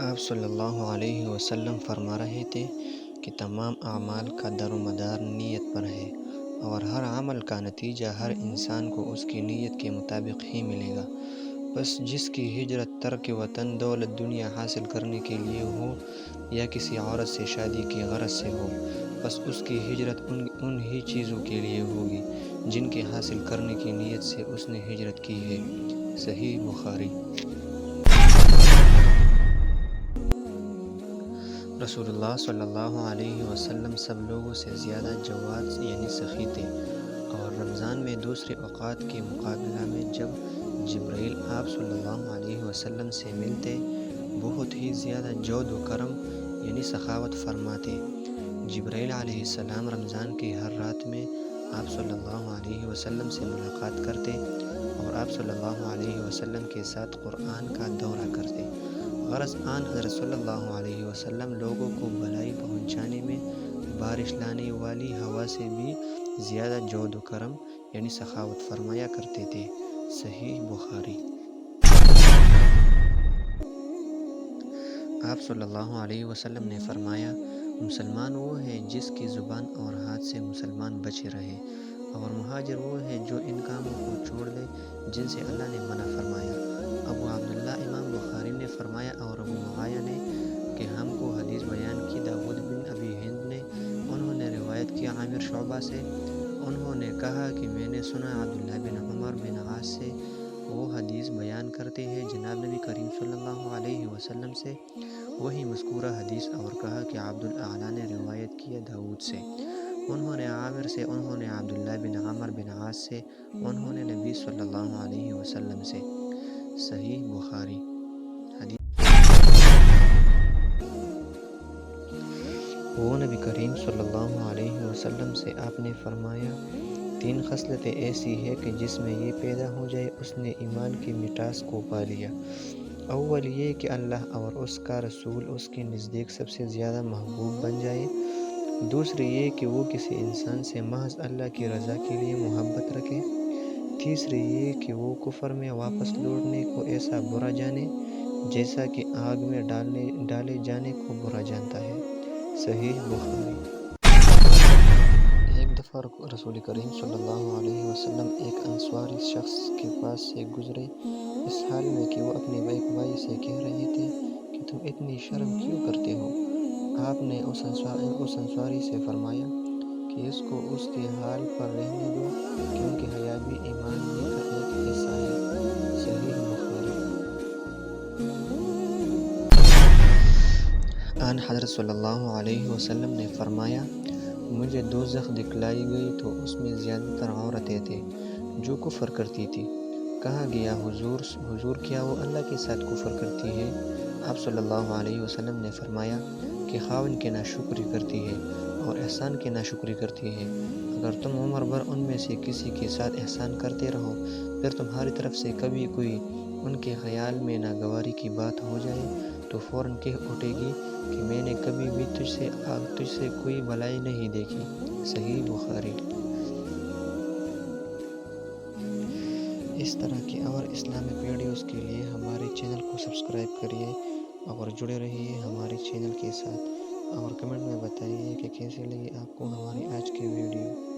آپ صلی اللہ علیہ وسلم فرما رہے تھے کہ تمام اعمال کا در و مدار نیت پر ہے، اور ہر عمل کا نتیجہ ہر انسان کو اس کی نیت کے مطابق ہی ملے گا۔ بس جس کی ہجرت ترک وطن دولت دنیا حاصل کرنے کے لیے ہو یا کسی عورت سے شادی کی غرض سے ہو، بس اس کی ہجرت ان ہی چیزوں کے لیے ہوگی جن کے حاصل کرنے کی نیت سے اس نے ہجرت کی ہے۔ صحیح بخاری۔ رسول اللہ صلی اللہ علیہ وسلم سب لوگوں سے زیادہ جواد یعنی سخی تھے، اور رمضان میں دوسرے اوقات کے مقابلہ میں جب جبرائیل آپ صلی اللہ علیہ وسلم سے ملتے بہت ہی زیادہ جود و کرم یعنی سخاوت فرماتے۔ جبرائیل علیہ السلام رمضان کی ہر رات میں آپ صلی اللہ علیہ وسلم سے ملاقات کرتے اور آپ صلی اللہ علیہ وسلم کے ساتھ قرآن کا دورہ کرتے۔ غرض آن حضرت صلی اللہ علیہ وسلم لوگوں کو بھلائی پہنچانے میں بارش لانے والی ہوا سے بھی زیادہ جود و کرم یعنی سخاوت فرمایا کرتے تھے۔ صحیح بخاری۔ آپ صلی اللہ علیہ وسلم نے فرمایا، مسلمان وہ ہے جس کی زبان اور ہاتھ سے مسلمان بچے رہے، اور مہاجر وہ ہے جو ان کاموں کو چھوڑ دے جن سے اللہ نے منع فرمایا۔ ابو عبداللہ امام بخاری نے فرمایا اور ابو معاویہ نے کہ ہم کو حدیث بیان کی داؤد بن ابی ہند نے، انہوں نے روایت کی عامر شعبہ سے، انہوں نے کہا کہ میں نے سنا عبداللہ بن عمر بن عاص سے، وہ حدیث بیان کرتے ہیں جناب نبی کریم صلی اللہ علیہ وسلم سے وہی مذکورہ حدیث، اور کہا کہ عبدالاعلیٰ نے روایت کیا داؤد سے، انہوں نے عامر سے، انہوں نے عبداللہ بن عمر بن عاص سے، انہوں نے نبی صلی اللہ علیہ وسلم سے۔ صحیح بخاری۔ وہ نبی کریم صلی اللہ علیہ وسلم سے آپ نے فرمایا، تین خصلتیں ایسی ہیں کہ جس میں یہ پیدا ہو جائے اس نے ایمان کی مٹاس کو پا لیا۔ اول یہ کہ اللہ اور اس کا رسول اس کے نزدیک سب سے زیادہ محبوب بن جائے، دوسری یہ کہ وہ کسی انسان سے محض اللہ کی رضا کے لیے محبت رکھے، تیسری یہ کہ وہ کفر میں واپس لوٹنے کو ایسا برا جانے جیسا کہ آگ میں ڈالے جانے کو برا جانتا ہے۔ صحیح بخاری۔ ایک دفعہ رسول کریم صلی اللہ علیہ وسلم ایک انصاری شخص کے پاس سے گزرے، اس حال میں کہ وہ اپنے ایک بھائی سے کہہ رہے تھے کہ تم اتنی شرم کیوں کرتے ہو؟ آپ نے اس انصاری سے فرمایا کہ اس کو اس کے حال پر رہنے دو، کیونکہ حیا بھی ایمان ہی کا ایک حصہ ہے۔ صحیح بخاری۔ آن حضرت صلی اللہ علیہ وسلم نے فرمایا، مجھے دوزخ دکھلائی گئی تو اس میں زیادہ تر عورتیں تھیں جو کفر کرتی تھیں۔ کہا گیا، حضور کیا وہ اللہ کے ساتھ کفر کرتی ہے؟ آپ صلی اللہ علیہ وسلم نے فرمایا کہ خاوند کی ناشکری کرتی ہے اور احسان کی ناشکری کرتی ہے۔ اگر تم عمر بھر ان میں سے کسی کے ساتھ احسان کرتے رہو، پھر تمہاری طرف سے کبھی کوئی ان کے خیال میں ناگواری کی بات ہو جائے تو فوراً کہہ اٹھے گی کہ میں نے کبھی بھی تجھ سے کوئی بھلائی نہیں دیکھی۔ صحیح بخاری۔ اس طرح کی اور اسلامک ویڈیوز کے لیے ہمارے چینل کو سبسکرائب کریے اور جڑے رہیے ہمارے چینل کے ساتھ، اور کمنٹ میں بتائیے کہ کیسے لگی آپ کو ہماری آج کی ویڈیو۔